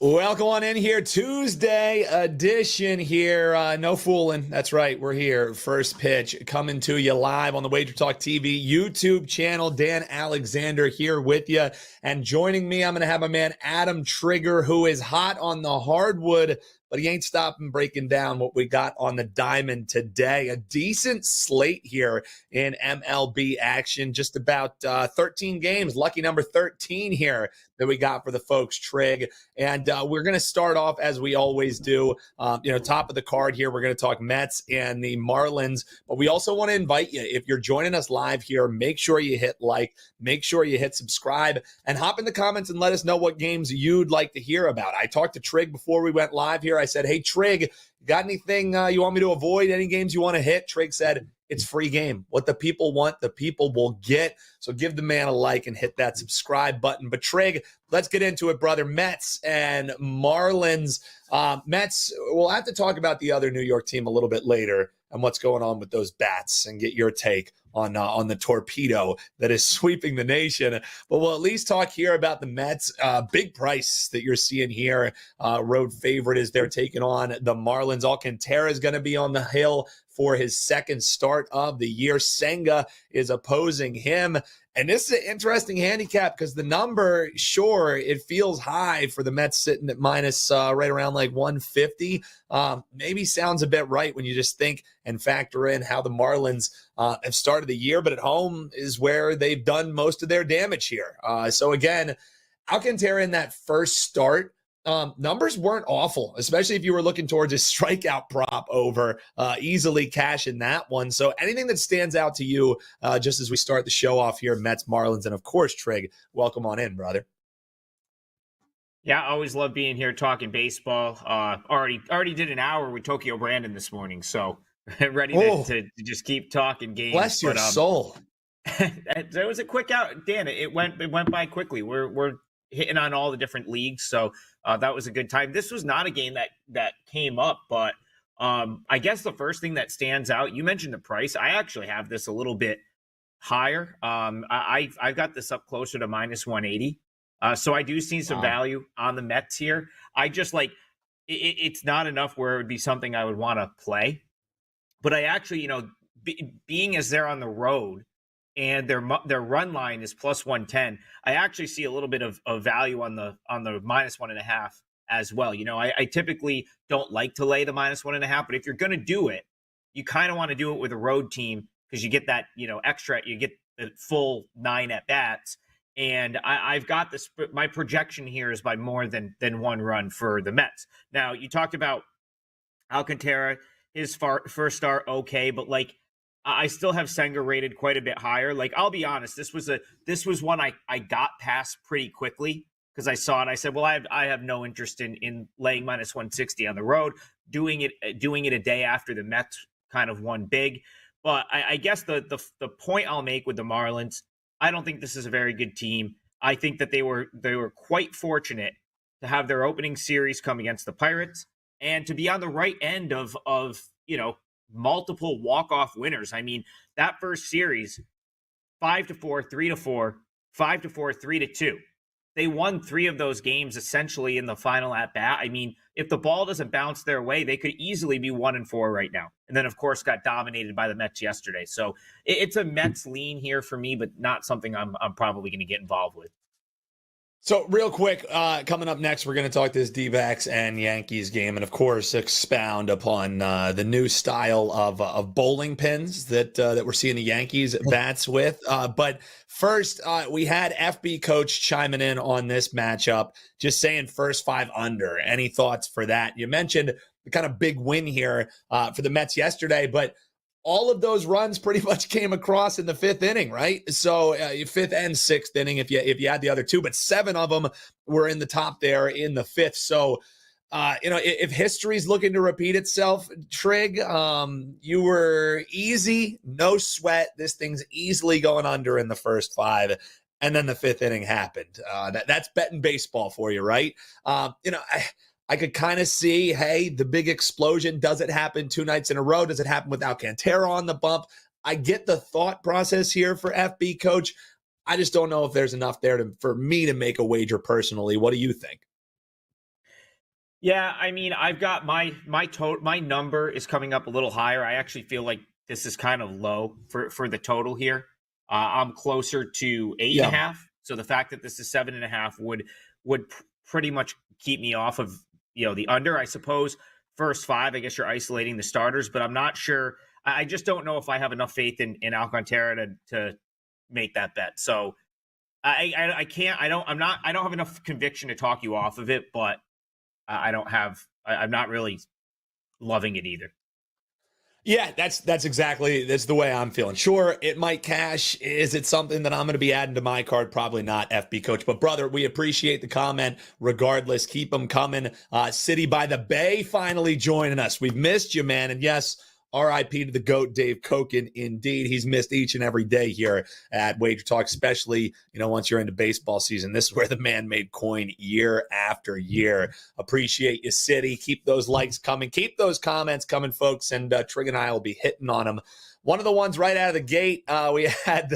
Welcome on in here, Tuesday edition here. No fooling. That's right. We're here. First pitch coming to you live on the WagerTalk TV YouTube channel. Dan Alexander here with you. And joining me, I'm going to have my man Adam Trigger, who is hot on the hardwood, but he ain't stopping breaking down what we got on the diamond today. A decent slate here in MLB action. Just about 13 games. Lucky number 13 here that we got for the folks, Trig. And we're going to start off as we always do. Top of the card here, we're going to talk Mets and the Marlins. But we also want to invite you, if you're joining us live here, make sure you hit like, make sure you hit subscribe, and hop in the comments and let us know what games you'd like to hear about. I talked to Trig before we went live here. I said, hey, Trig, got anything you want me to avoid? Any games you want to hit? Trig said, it's free game. What the people want, the people will get. So give the man a like and hit that subscribe button. But Trig, let's get into it, brother. Mets and Marlins. Mets, we'll have to talk about the other New York team a little bit later and what's going on with those bats and get your take on the torpedo that is sweeping the nation. But we'll at least talk here about the Mets. Big price that you're seeing here. Road favorite as they're taking on the Marlins. Alcantara is going to be on the hill for his second start of the year. Senga is opposing him. And this is an interesting handicap because the number, sure, it feels high for the Mets sitting at minus right around like 150. Maybe sounds a bit right when you just think and factor in how the Marlins have started the year, but at home is where they've done most of their damage here. So again, Alcantara in that first start, numbers weren't awful, especially if you were looking towards a strikeout prop over, easily cashing that one. So anything that stands out to you just as we start the show off here, Mets, Marlins, and of course, Trig, welcome on in, brother. Yeah, I always love being here talking baseball. Already did an hour with Tokyo Brandon this morning, so ready to just keep talking games. Bless your soul. There was a quick out, Dan. It went by quickly. We're hitting on all the different leagues, so that was a good time. This was not a game that came up, but I guess the first thing that stands out, you mentioned the price. I actually have this a little bit higher. I've got this up closer to minus 180. So I do see some value on the Mets here. I just it's not enough where it would be something I would want to play. But I actually, being as they're on the road and their run line is plus 110, I actually see a little bit of value on the minus 1.5 as well. I typically don't like to lay the minus 1.5, but if you're going to do it, you kind of want to do it with a road team because you get that, extra, you get the full 9 at bats. And I've got this. My projection here is by more than one run for the Mets. Now, you talked about Alcantara, his first start, okay, but I still have Senga rated quite a bit higher. I'll be honest, this was one I got past pretty quickly because I saw it. I said, well, I have no interest in laying minus 160 on the road. Doing it a day after the Mets kind of won big. But I guess the point I'll make with the Marlins, I don't think this is a very good team. I think that they were quite fortunate to have their opening series come against the Pirates and to be on the right end of multiple walk-off winners. I mean, that first series, 5-4, 3-4, 5-4, 3-2. They won 3 of those games essentially in the final at bat. I mean, if the ball doesn't bounce their way, they could easily be 1-4 right now. And then, of course, got dominated by the Mets yesterday. So it's a Mets lean here for me, but not something I'm probably going to get involved with. So real quick, coming up next, we're going to talk this D-backs and Yankees game, and of course expound upon the new style of bowling pins that we're seeing the Yankees bats with. But first, we had FB coach chiming in on this matchup, just saying first 5 under. Any thoughts for that? You mentioned the kind of big win here for the Mets yesterday, but all of those runs pretty much came across in the 5th inning, right? So 5th and 6th inning, if you add the other 2, but 7 of them were in the top there in the 5th. So, if history's looking to repeat itself, Trig, you were easy, no sweat. This thing's easily going under in the first 5. And then the 5th inning happened. That's betting baseball for you, right? I could kind of see, hey, the big explosion. Does it happen 2 nights in a row? Does it happen with Alcantara on the bump? I get the thought process here for FB coach. I just don't know if there's enough there for me to make a wager personally. What do you think? Yeah, I mean, I've got my number is coming up a little higher. I actually feel like this is kind of low for the total here. I'm closer to eight and a Yeah. half. So the fact that this is 7.5 would pretty much keep me off of the under. I suppose first five. I guess you're isolating the starters, but I'm not sure. I just don't know if I have enough faith in Alcantara to make that bet. So I can't. I don't have enough conviction to talk you off of it, but I don't have. I'm not really loving it either. Yeah, that's the way I'm feeling. Sure, it might cash. Is it something that I'm going to be adding to my card? Probably not, FB coach. But brother, we appreciate the comment. Regardless, keep them coming. City by the Bay finally joining us. We've missed you, man. And yes, RIP to the GOAT, Dave Koken. Indeed, he's missed each and every day here at Wager Talk, especially, once you're into baseball season. This is where the man made coin year after year. Appreciate you, City. Keep those likes coming. Keep those comments coming, folks. And Trig and I will be hitting on them. One of the ones right out of the gate, we had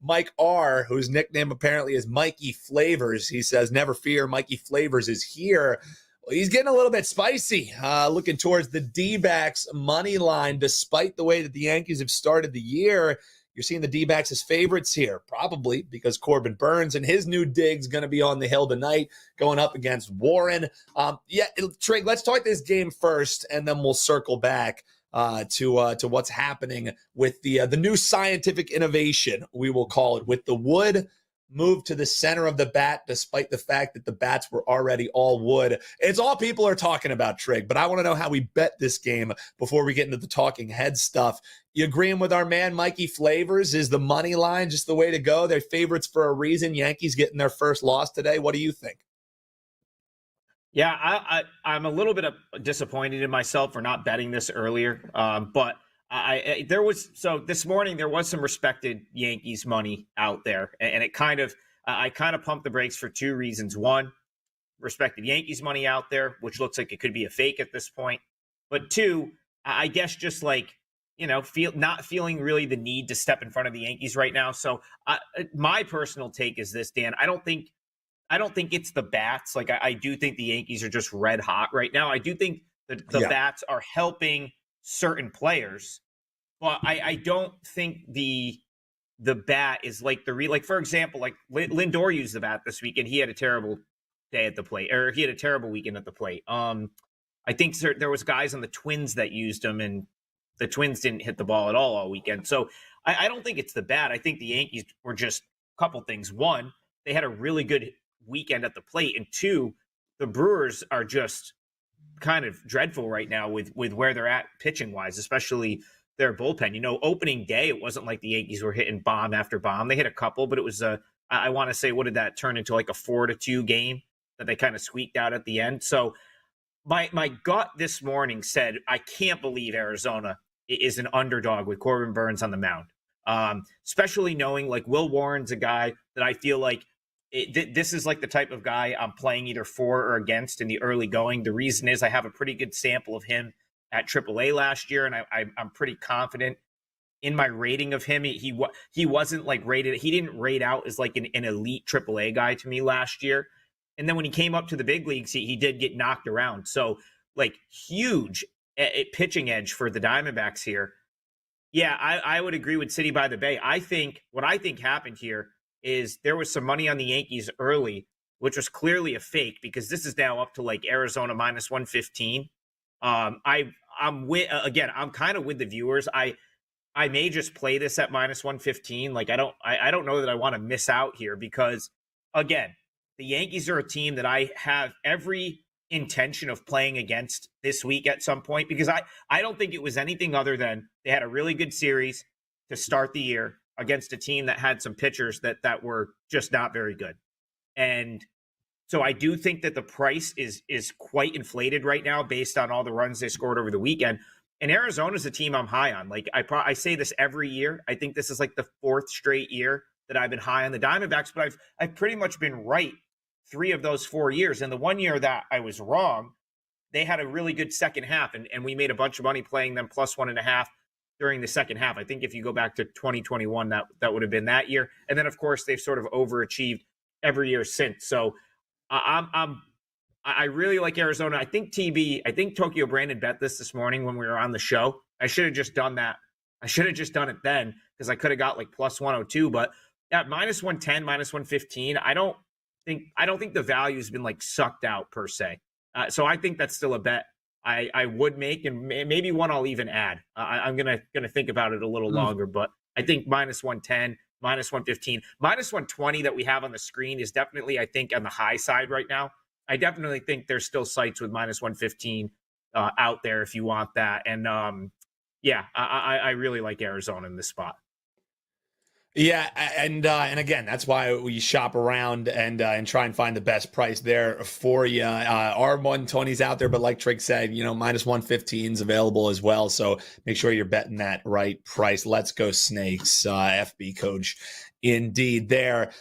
Mike R., whose nickname apparently is Mikey Flavors. He says, never fear, Mikey Flavors is here. He's getting a little bit spicy, looking towards the D-backs money line. Despite the way that the Yankees have started the year, you're seeing the D-backs as favorites here, probably because Corbin Burns and his new dig's going to be on the hill tonight, going up against Warren. Trig, let's talk this game first, and then we'll circle back to what's happening with the new scientific innovation, we will call it, with the wood moved to the center of the bat, despite the fact that the bats were already all wood. It's all people are talking about, Trig, but I want to know how we bet this game before we get into the talking head stuff. You agreeing with our man Mikey Flavors? Is the money line just the way to go? They're favorites for a reason. Yankees getting their first loss today. What do you think? Yeah, I'm a little bit disappointed in myself for not betting this earlier. But there was this morning there was some respected Yankees money out there, and it kind of I kind of pumped the brakes for two reasons. One, respected Yankees money out there, which looks like it could be a fake at this point. But two, I guess just like not feeling really the need to step in front of the Yankees right now. So my personal take is this, Dan. I don't think it's the bats. Like I do think the Yankees are just red hot right now. I do think the bats are helping certain players, but I don't think the bat is like like for example, like Lindor used the bat this weekend. He had a terrible day at the plate, or he had a terrible weekend at the plate. I think there was guys on the Twins that used him, and the Twins didn't hit the ball at all weekend. So I don't think it's the bat. I think the Yankees were just a couple things. One, they had a really good weekend at the plate, and two, the Brewers are just kind of dreadful right now with where they're at pitching wise, especially their bullpen. Opening day, it wasn't like the Yankees were hitting bomb after bomb. They hit a couple, but it was I want to say, what did that turn into, like a 4-2 game that they kind of squeaked out at the end? So my gut this morning said I can't believe Arizona is an underdog with Corbin Burns on the mound, especially knowing like Will Warren's a guy that I feel like this is like the type of guy I'm playing either for or against in the early going. The reason is I have a pretty good sample of him at AAA last year, and I'm pretty confident in my rating of him. He wasn't like rated. He didn't rate out as like an elite AAA guy to me last year. And then when he came up to the big leagues, he did get knocked around. So like huge pitching edge for the Diamondbacks here. Yeah, I would agree with City by the Bay. What I think happened here is there was some money on the Yankees early, which was clearly a fake, because this is now up to like Arizona minus 115. I'm kind of with the viewers. I may just play this at minus 115. Like I don't know that I want to miss out here, because again, the Yankees are a team that I have every intention of playing against this week at some point, because I don't think it was anything other than they had a really good series to start the year against a team that had some pitchers that were just not very good. And so I do think that the price is quite inflated right now based on all the runs they scored over the weekend. And Arizona's a team I'm high on. Like I say this every year. I think this is like the fourth straight year that I've been high on the Diamondbacks, but I've pretty much been right 3 of those 4 years. And the one year that I was wrong, they had a really good second half, and we made a bunch of money playing them plus 1.5 during the second half. I think if you go back to 2021, that would have been that year. And then of course they've sort of overachieved every year since. So I'm I really like Arizona. I think Tokyo Brandon bet this morning when we were on the show. I should have just done that. I should have just done it then because I could have got like plus 102. But at minus 110, minus 115, I don't think the value has been like sucked out per se. So I think that's still a bet I would make, and maybe one I'll even add. I'm gonna think about it a little longer, but I think minus 110, minus 115, minus 120 that we have on the screen is definitely, I think, on the high side right now. I definitely think there's still sites with minus 115 out there if you want that. And I really like Arizona in this spot. Yeah, and again, that's why we shop around and try and find the best price there for you. Our 120's out there, but like Trig said, minus 115's available as well. So make sure you're betting that right price. Let's go Snakes, FB coach. Indeed, there,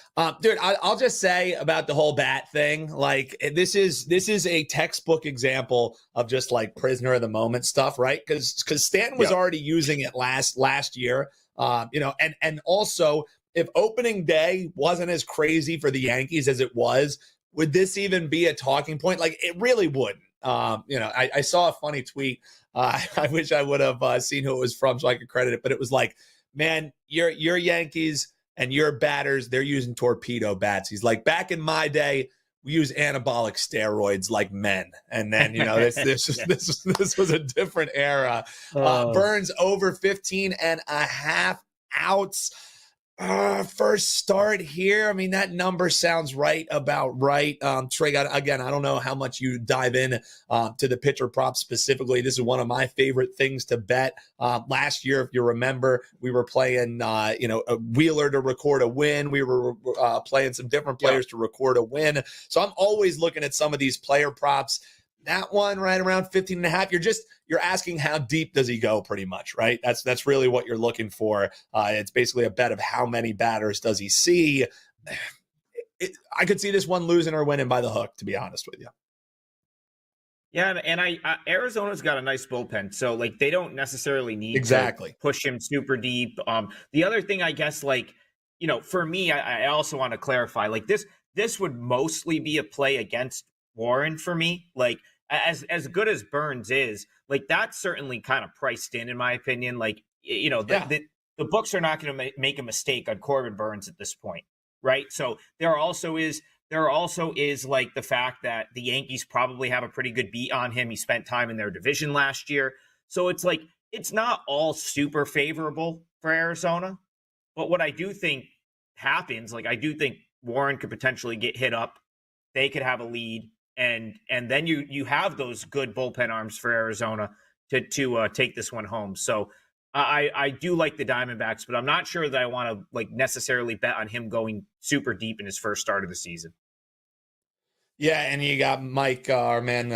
dude. I'll just say about the whole bat thing. Like this is a textbook example of just like prisoner of the moment stuff, right? Because Stanton was already using it last year. And also if opening day wasn't as crazy for the Yankees as it was, would this even be a talking point? Like it really wouldn't. I saw a funny tweet. I wish I would have seen who it was from so I could credit it, but it was like, man, your Yankees and your batters, they're using torpedo bats. He's like, back in my day, we use anabolic steroids like men. And then, this was a different era. Burns over 15 and a half outs. First start here. I mean, that number sounds about right. Trig, again, I don't know how much you dive in to the pitcher prop specifically. This is one of my favorite things to bet. Last year, if you remember, we were playing, a Wheeler to record a win. We were playing some different players to record a win. So I'm always looking at some of these player props. That one right around 15 and a half, you're asking how deep does he go pretty much, right? That's really what you're looking for. It's basically a bet of how many batters does he see. I could see this one losing or winning by the hook, to be honest with you. Yeah, and Arizona's got a nice bullpen, so like they don't necessarily need to push him super deep. The other thing, I guess, for me, I also want to clarify, like this would mostly be a play against Warren for me. Like as good as Burns is, like that's certainly kind of priced in my opinion. Like the books are not going to make a mistake on Corbin Burns at this point, right? So there also is like the fact that the Yankees probably have a pretty good beat on him. He spent time in their division last year, so it's like it's not all super favorable for Arizona. But what I do think happens, like I do think Warren could potentially get hit up. They could have a lead. And then you have those good bullpen arms for Arizona to take this one home. So I do like the Diamondbacks, but I'm not sure that I want to like necessarily bet on him going super deep in his first start of the season. Yeah, and you got Mike, our man,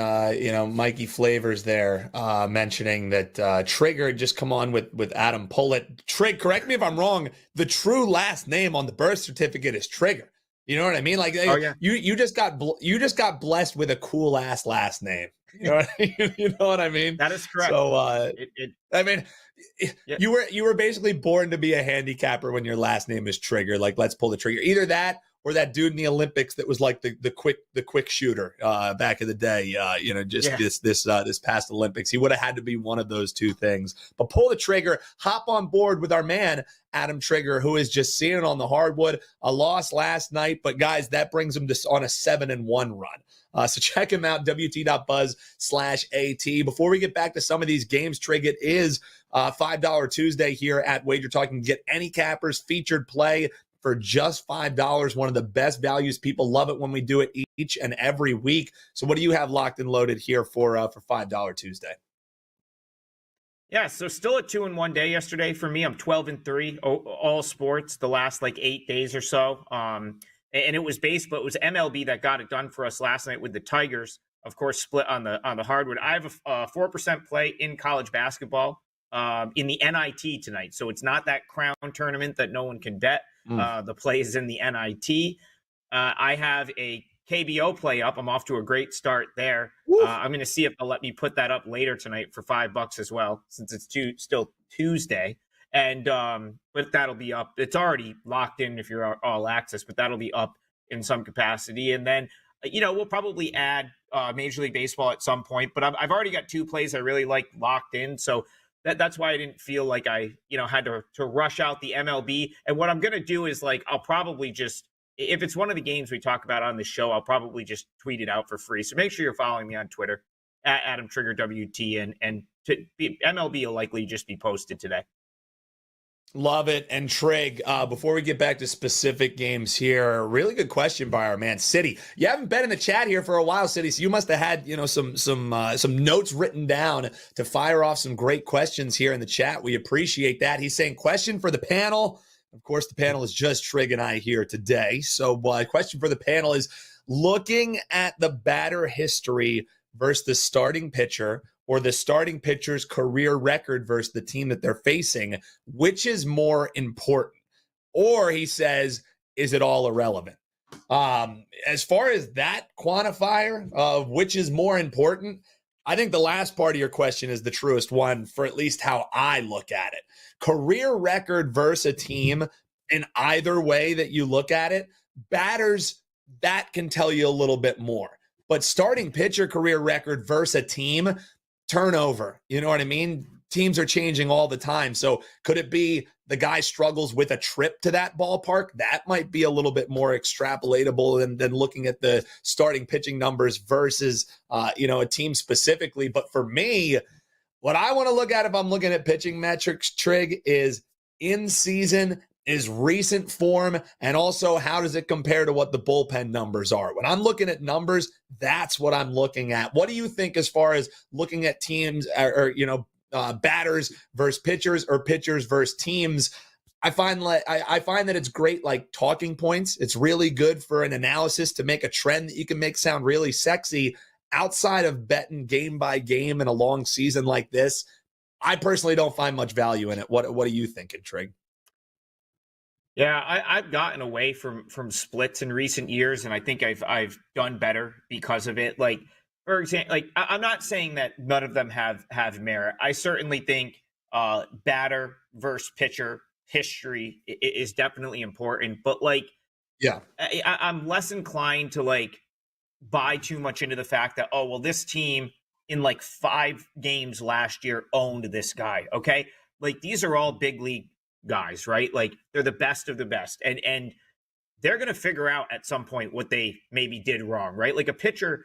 Mikey Flavors there mentioning that Trigger had just come on with Adam Pullett. Trig, correct me if I'm wrong. The true last name on the birth certificate is Trigger. You know what I mean? Like, you just got blessed with a cool ass last name. You know what I mean? That is correct. So, you were basically born to be a handicapper when your last name is Trigger. Like, let's pull the trigger. Either that or that dude in the Olympics that was like the quick shooter back in the day. This past Olympics, he would have had to be one of those two things. But pull the trigger, hop on board with our man Adam Trigger, who is just seeing it on the hardwood. A loss last night, but guys, that brings him on a 7-1 run. So check him out, wt.buzz/AT. Before we get back to some of these games, Trig, it is $5 Tuesday here at WagerTalk. You can get any cappers featured play for just $5. One of the best values. People love it when we do it each and every week. So what do you have locked and loaded here for $5 Tuesday? Yeah, so still a 2-1 day yesterday for me. I'm 12-3 all sports the last like 8 days or so. And it was baseball. It was MLB that got it done for us last night with the Tigers, of course, split on the hardwood. I have a 4% play in college basketball in the NIT tonight. So it's not that crown tournament that no one can bet. The play is in the NIT. I have a KBO play up. I'm off to a great start there. I'm going to see if they'll let me put that up later tonight for $5 as well, since it's still Tuesday. And but that'll be up. It's already locked in if you're all access, but that'll be up in some capacity. And then we'll probably add Major League Baseball at some point, but I've already got two plays I really like locked in. So that's why I didn't feel like I, had to rush out the MLB. And what I'm going to do is like, I'll probably just, if it's one of the games we talk about on the show, I'll probably just tweet it out for free. So make sure you're following me on Twitter at Adam Trigger WT, and MLB will likely just be posted today. Love it. And Trig, before we get back to specific games here, really good question by our man City. You haven't been in the chat here for a while, City, so you must have had some notes written down to fire off some great questions here in the chat. We appreciate that. He's saying, question for the panel. Of course, the panel is just Trig and I here today. So, question for the panel is, looking at the batter history versus the starting pitcher, or the starting pitcher's career record versus the team that they're facing, which is more important? Or he says, is it all irrelevant? As far as that quantifier of which is more important, I think the last part of your question is the truest one for at least how I look at it. Career record versus a team, in either way that you look at it, batters, that can tell you a little bit more. But starting pitcher career record versus a team, turnover, you know what I mean? Teams are changing all the time. So could it be the guy struggles with a trip to that ballpark? That might be a little bit more extrapolatable than looking at the starting pitching numbers versus, a team specifically. But for me, what I want to look at if I'm looking at pitching metrics, Trig, is in season, is recent form, and also how does it compare to what the bullpen numbers are? When I'm looking at numbers, that's what I'm looking at. What do you think as far as looking at teams or batters versus pitchers, or pitchers versus teams? I find that it's great, like talking points. It's really good for an analysis to make a trend that you can make sound really sexy. Outside of betting game by game in a long season like this, I personally don't find much value in it. What are you thinking, Trig? Yeah, I've gotten away from splits in recent years, and I think I've done better because of it. Like, for example, I'm not saying that none of them have merit. I certainly think batter versus pitcher history is definitely important, but yeah, I'm less inclined to buy too much into the fact that, oh well, this team in 5 games last year owned this guy. Okay, these are all big league guys, right? They're the best of the best, and they're going to figure out at some point what they maybe did wrong, right? A pitcher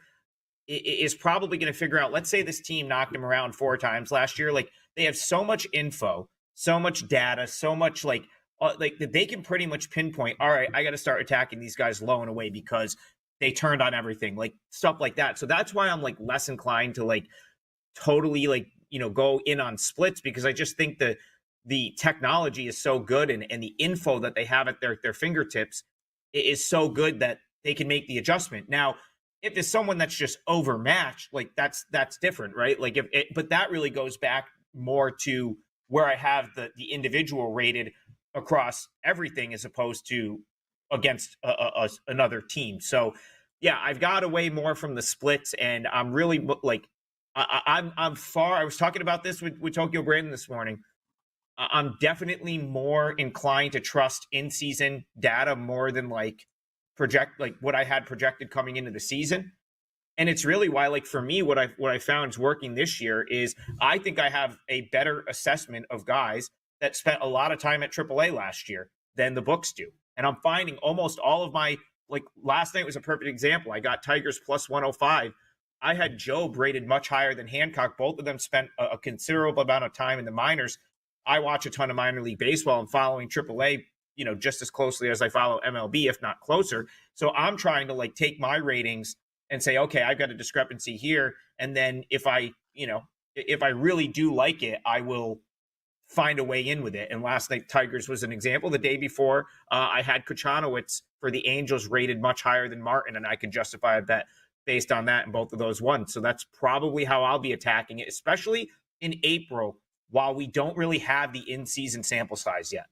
is probably going to figure out, let's say this team knocked him around 4 times last year. They have so much info, so much data, so much that they can pretty much pinpoint, all right, I got to start attacking these guys low and away because they turned on everything, stuff like that. So that's why I'm less inclined to totally go in on splits, because I just think the technology is so good, and the info that they have at their fingertips is so good that they can make the adjustment. Now, if it's someone that's just overmatched, that's different, right? But that really goes back more to where I have the individual rated across everything as opposed to against another team. So yeah, I've got away more from the splits, and I'm really I'm far. I was talking about this with Tokyo Brandon this morning. I'm definitely more inclined to trust in-season data more than project what I had projected coming into the season. And it's really why, for me, what I found is working this year is I think I have a better assessment of guys that spent a lot of time at AAA last year than the books do. And I'm finding almost all of my, last night was a perfect example. I got Tigers plus 105. I had Job rated much higher than Hancock. Both of them spent a considerable amount of time in the minors. I watch a ton of minor league baseball and following AAA, just as closely as I follow MLB, if not closer. So I'm trying to take my ratings and say, okay, I've got a discrepancy here. And then if I really do like it, I will find a way in with it. And last night, Tigers was an example. The day before, I had Kochanowicz for the Angels rated much higher than Martin, and I could justify a bet based on that, and both of those won. So that's probably how I'll be attacking it, especially in April, while we don't really have the in-season sample size yet.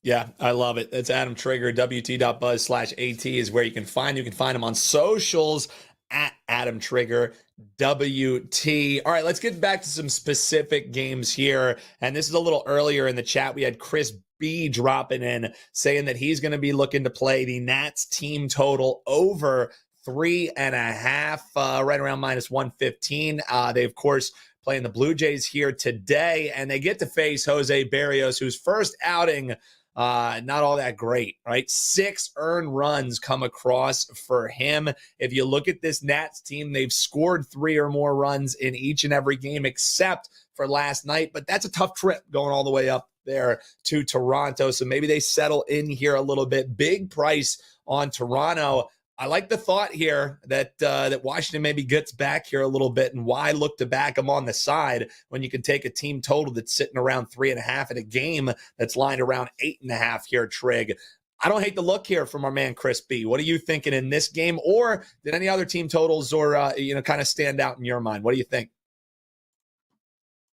Yeah, I love it. That's Adam Trigger. WT.buzz/AT is where you can find him on socials at Adam Trigger WT. All right, let's get back to some specific games here. And this is a little earlier in the chat. We had Chris B dropping in saying that he's going to be looking to play the Nats team total over 3.5, right around minus 115. They, of course, playing the Blue Jays here today, and they get to face Jose Berrios, whose first outing, not all that great, right? 6 earned runs come across for him. If you look at this Nats team, they've scored 3 or more runs in each and every game except for last night, but that's a tough trip going all the way up there to Toronto. So maybe they settle in here a little bit. Big price on Toronto. I like the thought here that Washington maybe gets back here a little bit, and why look to back them on the side when you can take a team total that's sitting around 3.5 in a game that's lined around 8.5 here, Trig. I don't hate the look here from our man Chris B. What are you thinking in this game, or did any other team totals or kind of stand out in your mind? What do you think?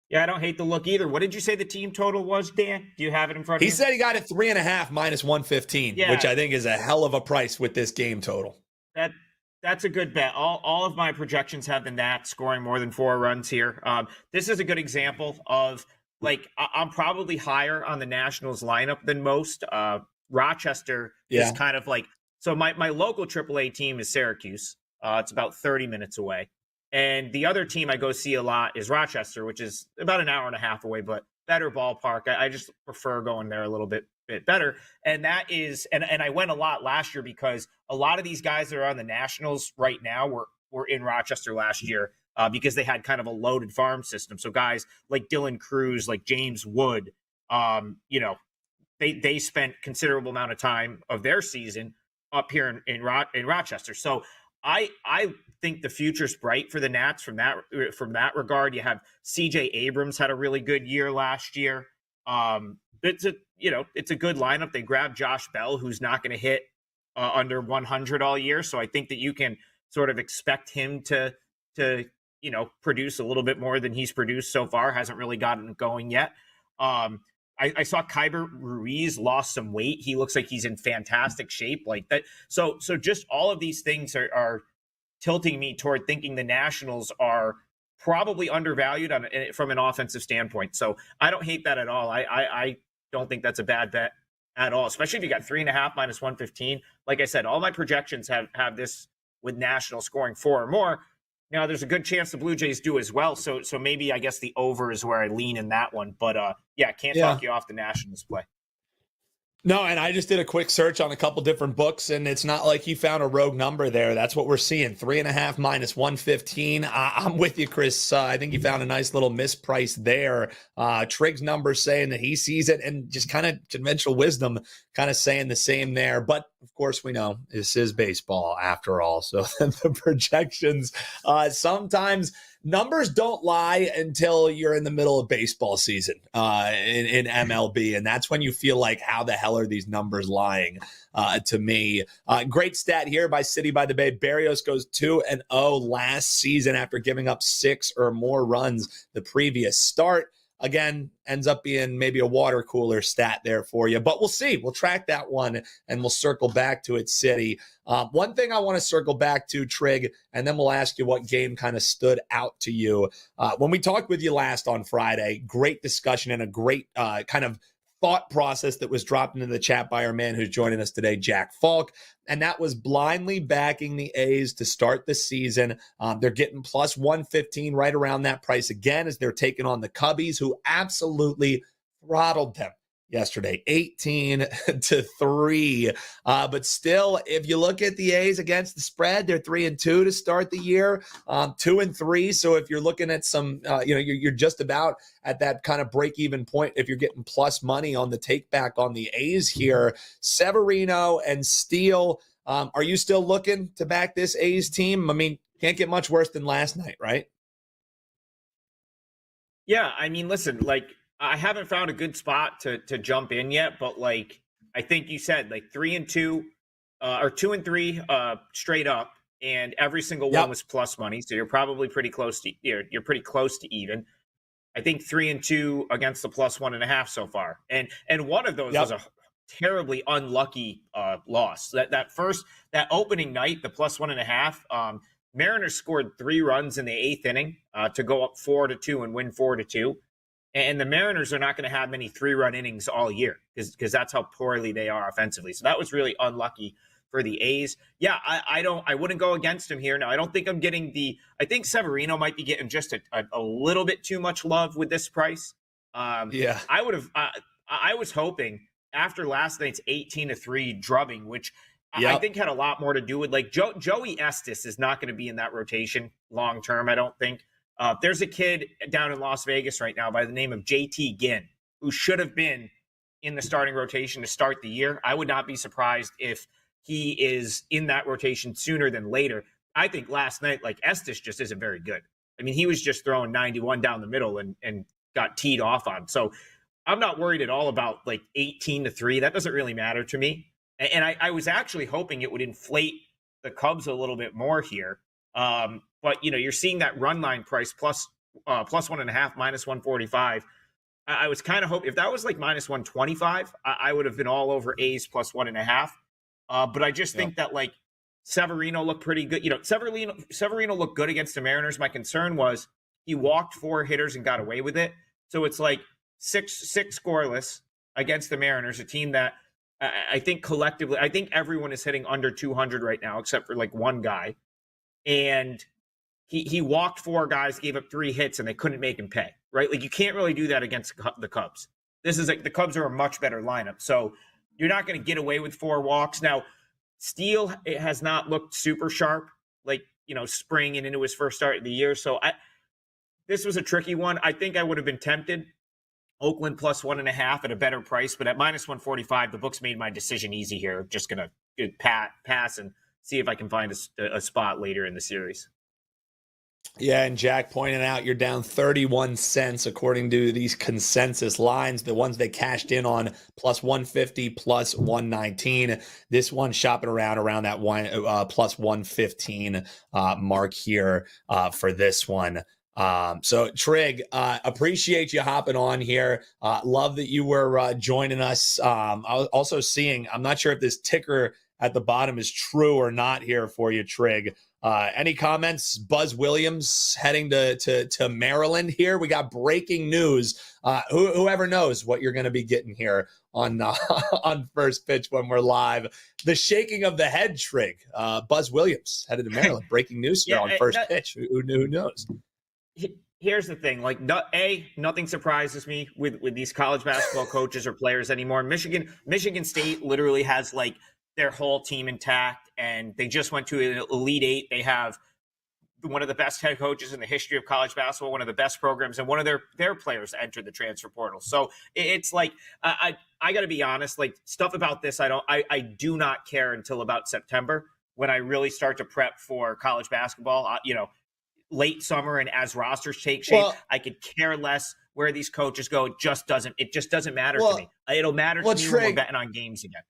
Yeah, I don't hate the look either. What did you say the team total was, Dan? Do you have it in front of you? He said he got it 3.5 minus 115, which I think is a hell of a price with this game total. That's a good bet. All of my projections have the Nats scoring more than 4 runs here. This is a good example of, like, I'm probably higher on the Nationals lineup than most. Rochester is kind of like, so my local AAA team is Syracuse. It's about 30 minutes away. And the other team I go see a lot is Rochester, which is about an hour and a half away, but better ballpark. I just prefer going there a little bit better. And that is, and I went a lot last year because a lot of these guys that are on the Nationals right now were in Rochester last year because they had kind of a loaded farm system. So guys like Dylan Cruz, like James Wood, they spent considerable amount of time of their season up here in Rochester. So I think the future's bright for the Nats from that regard. You have CJ Abrams had a really good year last year. It's a good lineup. They grabbed Josh Bell, who's not going to hit under 100 all year. So I think that you can sort of expect him to produce a little bit more than he's produced so far. Hasn't really gotten going yet. I saw Kyber Ruiz lost some weight. He looks like he's in fantastic shape like that. So just all of these things are tilting me toward thinking the Nationals are probably undervalued from an offensive standpoint. So I don't hate that at all. I don't think that's a bad bet at all, especially if you got 3.5 minus 115. Like I said, all my projections have this with Nationals scoring 4 or more. Now, there's a good chance the Blue Jays do as well. So maybe I guess the over is where I lean in that one. But can't talk you off the Nationals play. No, and I just did a quick search on a couple different books, and it's not like he found a rogue number there. That's what we're seeing, 3.5 minus 115. I'm with you, Chris. I think you found a nice little misprice there. Trig's number saying that he sees it, and just kind of conventional wisdom kind of saying the same there. But, of course, we know this is baseball after all. So the projections, sometimes numbers don't lie until you're in the middle of baseball season in MLB. And that's when you feel like, how the hell are these numbers lying to me? Great stat here by City by the Bay. Berrios goes 2-0 last season after giving up 6 or more runs the previous start. Again, ends up being maybe a water cooler stat there for you. But we'll see. We'll track that one, and we'll circle back to it, City. One thing I want to circle back to, Trig, and then we'll ask you what game kind of stood out to you. When we talked with you last on Friday, great discussion and a great kind of thought process that was dropped into the chat by our man who's joining us today, Jack Falk. And that was blindly backing the A's to start the season. They're getting plus 115 right around that price again as they're taking on the Cubbies, who absolutely throttled them yesterday, 18-3. But still, if you look at the A's against the spread, they're 3-2 to start the year, 2-3. So if you're looking at some, you're just about at that kind of break-even point if you're getting plus money on the take back on the A's here. Severino and Steele, are you still looking to back this A's team? I mean, can't get much worse than last night, right? Yeah, I mean, listen, like, I haven't found a good spot to jump in yet, but like I think you said, like 3-2 or 2-3 straight up, and every single one was plus money. So you're probably pretty close to you're pretty close to even. I think 3-2 against the plus 1.5 so far, and one of those was a terribly unlucky loss. That opening night, the plus 1.5. Mariners scored 3 runs in the 8th inning to go up 4-2 and win 4-2. And the Mariners are not going to have many 3-run innings all year because that's how poorly they are offensively. So that was really unlucky for the A's. Yeah, I wouldn't go against him here. Now, I don't think I'm getting I think Severino might be getting just a little bit too much love with this price. Yeah. I was hoping after last night's 18-3 drubbing, which Yep. I think had a lot more to do with Joey Estes is not going to be in that rotation long term, I don't think. There's a kid down in Las Vegas right now by the name of JT Ginn, who should have been in the starting rotation to start the year. I would not be surprised if he is in that rotation sooner than later. I think last night, Estes just isn't very good. I mean, he was just throwing 91 down the middle and got teed off on. So I'm not worried at all about 18-3. That doesn't really matter to me. And I was actually hoping it would inflate the Cubs a little bit more here. But, you're seeing that run line price plus 1.5, minus 145. I was kind of hoping if that was minus 125, I would have been all over A's plus 1.5. But I just think that Severino looked pretty good. Severino looked good against the Mariners. My concern was he walked 4 hitters and got away with it. So it's six scoreless against the Mariners, a team that I think collectively, I think everyone is hitting under 200 right now, except for one guy. And he walked 4 guys, gave up 3 hits, and they couldn't make him pay, right? You can't really do that against the Cubs. This is the Cubs are a much better lineup. So you're not going to get away with 4 walks. Now, Steele has not looked super sharp, spring and into his first start of the year. So this was a tricky one. I think I would have been tempted. Oakland plus 1.5 at a better price, but at minus 145, the books made my decision easy here. Just going to pass and see if I can find a spot later in the series. Yeah, and Jack pointed out you're down 31 cents according to these consensus lines. The ones they cashed in on plus 150, plus 119. This one shopping around that one plus 115 mark here for this one. So Trig, appreciate you hopping on here. Love that you were joining us. I was also seeing, I'm not sure if this ticker at the bottom is true or not here for you, Trig. Any comments? Buzz Williams heading to Maryland here. We got breaking news. Whoever knows what you're going to be getting here on First Pitch when we're live. The shaking of the head, Trig. Buzz Williams headed to Maryland. Breaking news here on First Pitch. Who knows? Here's the thing, nothing surprises me with these college basketball coaches or players anymore. Michigan State literally has their whole team intact, and they just went to an Elite Eight. They have one of the best head coaches in the history of college basketball, one of the best programs, and one of their players entered the transfer portal. So it's I got to be honest, stuff about this, I do not care until about September when I really start to prep for college basketball. Late summer and as rosters take shape, I could care less where these coaches go. It just doesn't matter to me. It'll matter to me when we're betting on games again.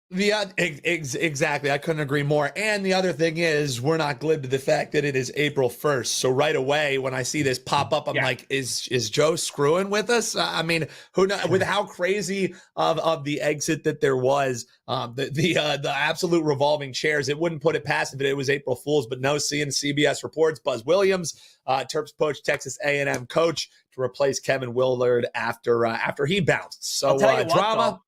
Exactly. I couldn't agree more. And the other thing is, we're not glib to the fact that it is April 1st. So right away, when I see this pop up, I'm like, is Joe screwing with us? I mean, who knows? With how crazy of the exit that there was, the absolute revolving chairs, it wouldn't put it past if it was April Fool's. But no, seeing CBS reports, Buzz Williams, Terps coach, Texas A&M coach, to replace Kevin Willard after he bounced. So drama.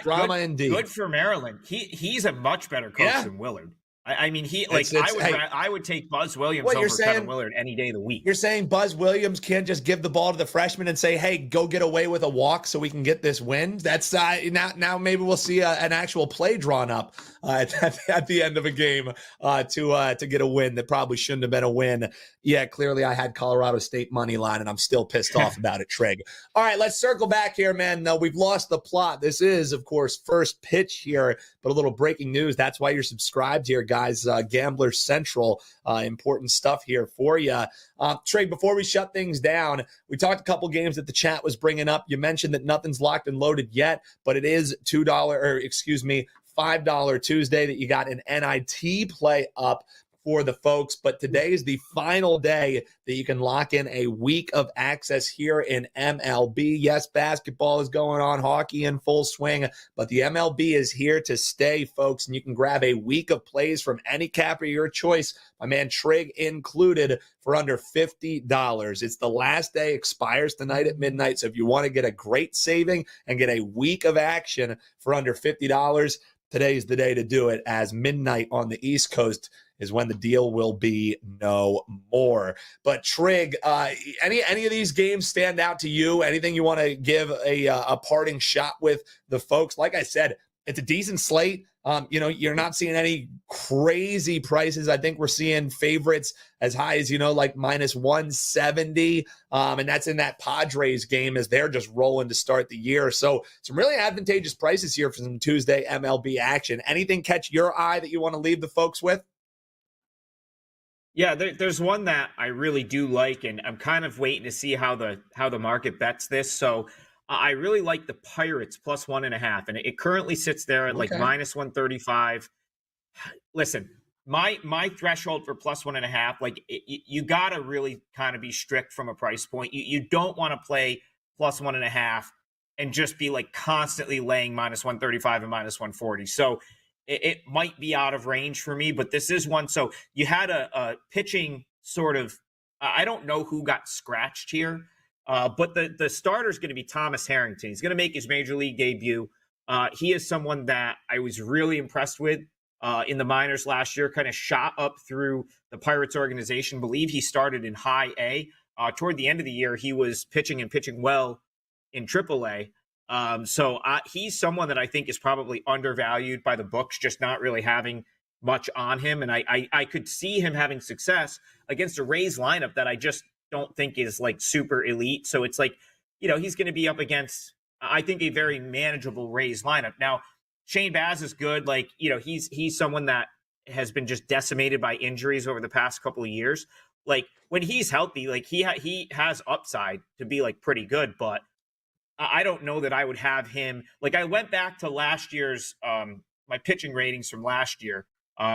Drama indeed. Good for Maryland. He's a much better coach than Willard. I mean, I would take Buzz Williams over Kevin Willard any day of the week. You're saying Buzz Williams can't just give the ball to the freshman and say, "Hey, go get away with a walk so we can get this win"? That's now maybe we'll see an actual play drawn up at the end of a game to get a win that probably shouldn't have been a win. Yeah, clearly I had Colorado State money line, and I'm still pissed off about it, Trig. All right, let's circle back here, man. No, we've lost the plot. This is, of course, First Pitch here, but a little breaking news. That's why you're subscribed here, guys. Gambler Central, important stuff here for you. Trig, before we shut things down, we talked a couple games that the chat was bringing up. You mentioned that nothing's locked and loaded yet, but it is $5 Tuesday that you got an NIT play up for the folks. But today is the final day that you can lock in a week of access here in MLB. Yes, basketball is going on, hockey in full swing, but the MLB is here to stay, folks, and you can grab a week of plays from any capper of your choice, my man Trig included, for under $50. It's the last day, expires tonight at midnight, so if you want to get a great saving and get a week of action for under $50, today's the day to do it, as midnight on the East Coast is when the deal will be no more. But Trig, any of these games stand out to you? Anything you want to give a parting shot with the folks? Like I said, it's a decent slate. You're not seeing any crazy prices. I think we're seeing favorites as high as, like minus 170. And that's in that Padres game as they're just rolling to start the year. So some really advantageous prices here for some Tuesday MLB action. Anything catch your eye that you want to leave the folks with? Yeah, there's one that I really do like, and I'm kind of waiting to see how the market bets this. So I really like the Pirates plus 1.5, and it currently sits there at like minus 135. Listen, my threshold for plus 1.5, like you gotta really kind of be strict from a price point. You don't want to play plus 1.5 and just be like constantly laying minus 135 and minus 140. So it might be out of range for me, but this is one. So you had a pitching sort of, I don't know who got scratched here, but the starter is going to be Thomas Harrington. He's going to make his major league debut. He is someone that I was really impressed with in the minors last year, kind of shot up through the Pirates organization. Believe he started in high A. Toward the end of the year, he was pitching well in Triple A. So he's someone that I think is probably undervalued by the books, just not really having much on him. And I could see him having success against a Rays lineup that I just don't think is like super elite. So it's like, he's going to be up against, I think, a very manageable Rays lineup. Now, Shane Baz is good. Like, he's someone that has been just decimated by injuries over the past couple of years. Like when he's healthy, like he has upside to be like pretty good, but I don't know that I would have him. Like I went back to last year's, my pitching ratings from last year,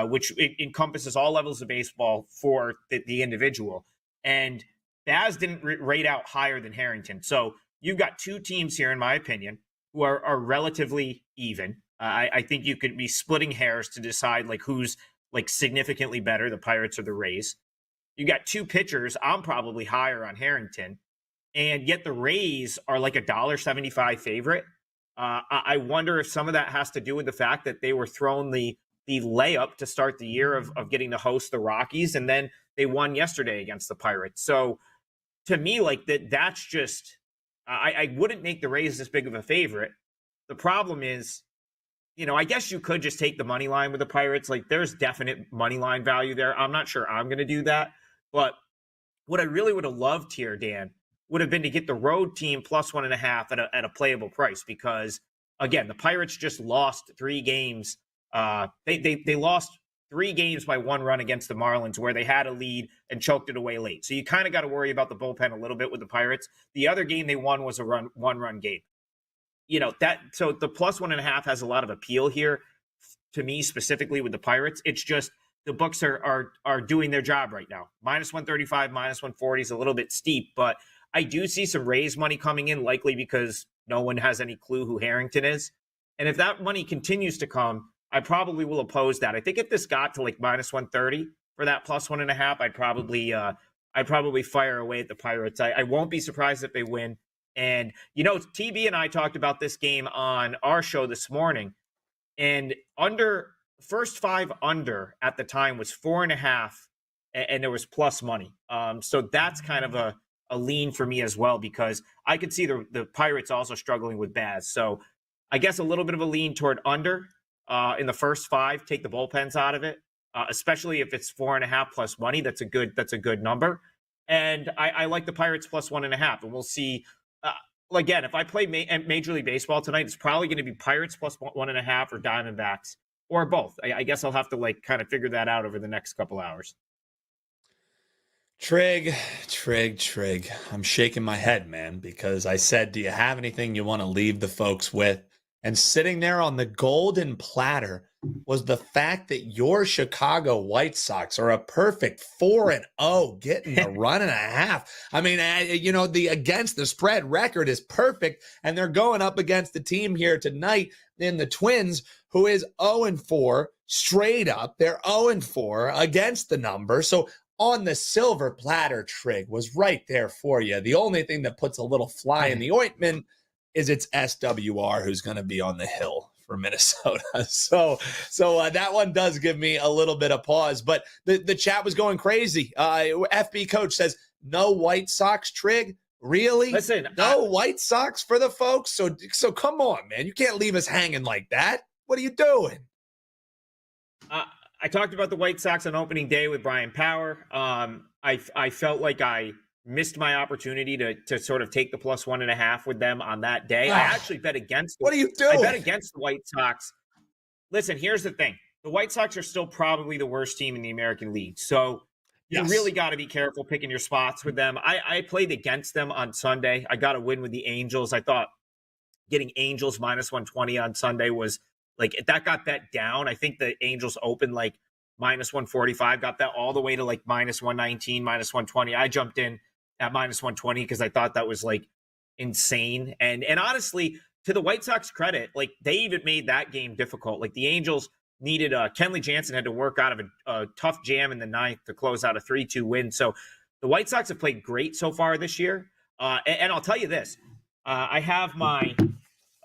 which encompasses all levels of baseball for the individual. And Baz didn't rate out higher than Harrington. So you've got two teams here, in my opinion, who are relatively even. I think you could be splitting hairs to decide like who's like significantly better, the Pirates or the Rays. You got two pitchers. I'm probably higher on Harrington. And yet the Rays are like $1.75 favorite. I wonder if some of that has to do with the fact that they were thrown the layup to start the year of getting to host the Rockies, and then they won yesterday against the Pirates. So to me, like that's just I wouldn't make the Rays this big of a favorite. The problem is, I guess you could just take the money line with the Pirates. Like there's definite money line value there. I'm not sure I'm going to do that, but what I really would have loved here, Dan, would have been to get the road team plus 1.5 at a playable price, because again, the Pirates just lost 3 games. They lost 3 games by 1 run against the Marlins, where they had a lead and choked it away late. So you kind of got to worry about the bullpen a little bit with the Pirates. The other game they won was a 1-run game. So the plus 1.5 has a lot of appeal here to me, specifically with the Pirates. It's just the books are doing their job right now. Minus 135, minus 140 is a little bit steep, but I do see some Rays money coming in, likely because no one has any clue who Harrington is. And if that money continues to come, I probably will oppose that. I think if this got to like minus 130 for that plus 1.5, I'd probably fire away at the Pirates. I won't be surprised if they win. And, TB and I talked about this game on our show this morning, and first 5 under at the time was 4.5, and there was plus money. So that's kind of a lean for me as well, because I could see the Pirates also struggling with Baz. So I guess a little bit of a lean toward under in the first 5, take the bullpens out of it, especially if it's 4.5 plus money. That's a good number. And I like the Pirates plus 1.5, and we'll see. Again, if I play Major League Baseball tonight, it's probably going to be Pirates plus 1.5 or Diamondbacks, or both. I guess I'll have to kind of figure that out over the next couple hours. Trig. I'm shaking my head, man, because I said, do you have anything you want to leave the folks with? And sitting there on the golden platter was the fact that your Chicago White Sox are a perfect 4-0, getting a run and a half. I mean, the against the spread record is perfect, and they're going up against the team here tonight in the Twins, who is 0-4 straight up. They're 0-4 against the number. So on the silver platter, Trig was right there for you. The only thing that puts a little fly in the ointment is it's SWR who's going to be on the hill for Minnesota. So that one does give me a little bit of pause, but the chat was going crazy. FB coach says, no White Sox, Trig? Really? Listen, no White Sox for the folks? So come on, man. You can't leave us hanging like that. What are you doing? I talked about the White Sox on opening day with Brian Power. I felt like I missed my opportunity to sort of take the +1.5 with them on that day. I actually bet against them. What are you doing? I bet against the White Sox. Listen, here's the thing. The White Sox are still probably the worst team in the American League. So you really got to be careful picking your spots with them. I played against them on Sunday. I got a win with the Angels. I thought getting Angels -120 on Sunday was like, that got bet down. I think the Angels opened like -145, got that all the way to like -119, -120. I jumped in at -120 because I thought that was like insane. And honestly, to the White Sox credit, like they even made that game difficult. Like the Angels needed Kenley Jansen had to work out of a tough jam in the ninth to close out a 3-2 win. So the White Sox have played great so far this year. And I'll tell you this, I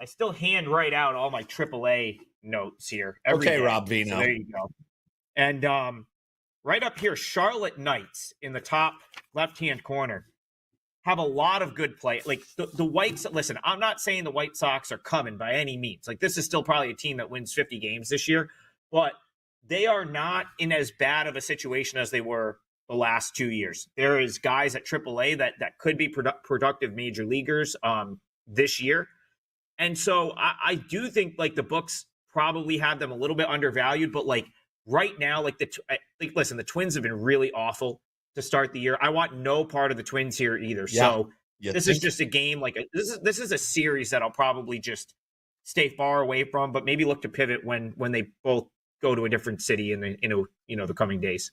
still handwrite out all my AAA notes here. Every day. Rob Vino. So there you go. And right up here, Charlotte Knights in the top left-hand corner have a lot of good play. Like the Whites, listen, I'm not saying the White Sox are coming by any means. Like this is still probably a team that wins 50 games this year, but they are not in as bad of a situation as they were the last 2 years. There is guys at AAA that could be productive major leaguers this year. And so I do think like the books probably have them a little bit undervalued, but like right now, like listen, the Twins have been really awful to start the year. I want no part of the Twins here either. Yeah. So this is just a game like this is a series that I'll probably just stay far away from, but maybe look to pivot when they both go to a different city in the coming days.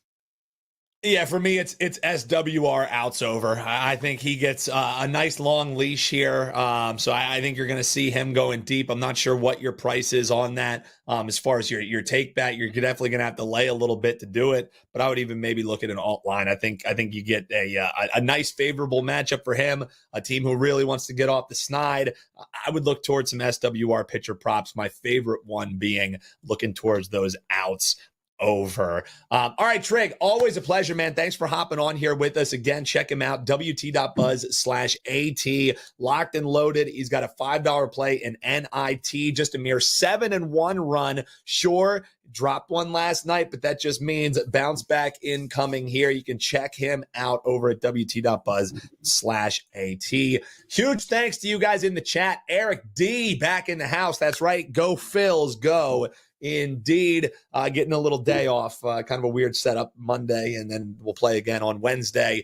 Yeah, for me, it's SWR outs over. I think he gets a nice long leash here. So I think you're going to see him going deep. I'm not sure what your price is on that. As far as your take bet, you're definitely going to have to lay a little bit to do it. But I would even maybe look at an alt line. I think you get a nice favorable matchup for him, a team who really wants to get off the snide. I would look towards some SWR pitcher props. My favorite one being looking towards those outs over. All right, Trig, always a pleasure, man. Thanks for hopping on here with us again. Check him out, wt.buzz/AT. Locked and loaded. He's got a $5 play in NIT, just a mere 7-1 run. Sure, dropped one last night, but that just means bounce back incoming here. You can check him out over at wt.buzz/AT. Huge thanks to you guys in the chat. Eric D back in the house. That's right. Go Phils, go. Indeed, getting a little day off, kind of a weird setup Monday, and then we'll play again on Wednesday.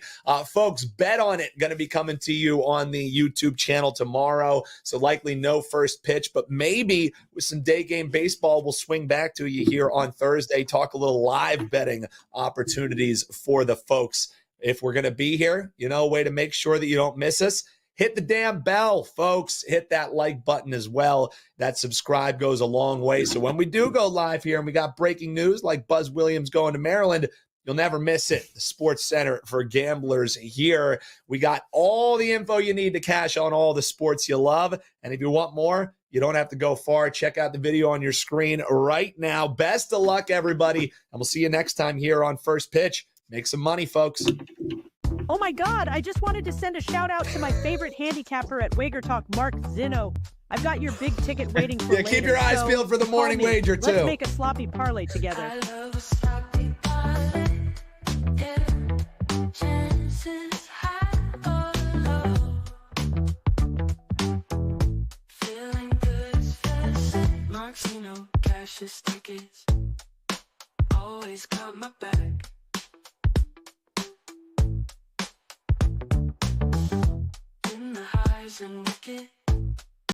Folks, bet on it. Going to be coming to you on the YouTube channel tomorrow, so likely no first pitch, but maybe with some day game baseball, we'll swing back to you here on Thursday, talk a little live betting opportunities for the folks. If we're going to be here, a way to make sure that you don't miss us. Hit the damn bell, folks. Hit that like button as well. That subscribe goes a long way. So when we do go live here and we got breaking news like Buzz Williams going to Maryland, you'll never miss it. The Sports Center for gamblers here. We got all the info you need to cash on all the sports you love. And if you want more, you don't have to go far. Check out the video on your screen right now. Best of luck, everybody. And we'll see you next time here on First Pitch. Make some money, folks. Oh my God, I just wanted to send a shout out to my favorite handicapper at WagerTalk, Mark Zinno. I've got your big ticket waiting for later. Keep your eyes peeled for the morning wager, too. Let's make a sloppy parlay together. I love a sloppy parlay. Yeah. Chances high or low. Feeling good as fast. Mark Zinno, cash is tickets. Always got my back. In the highs and wicked.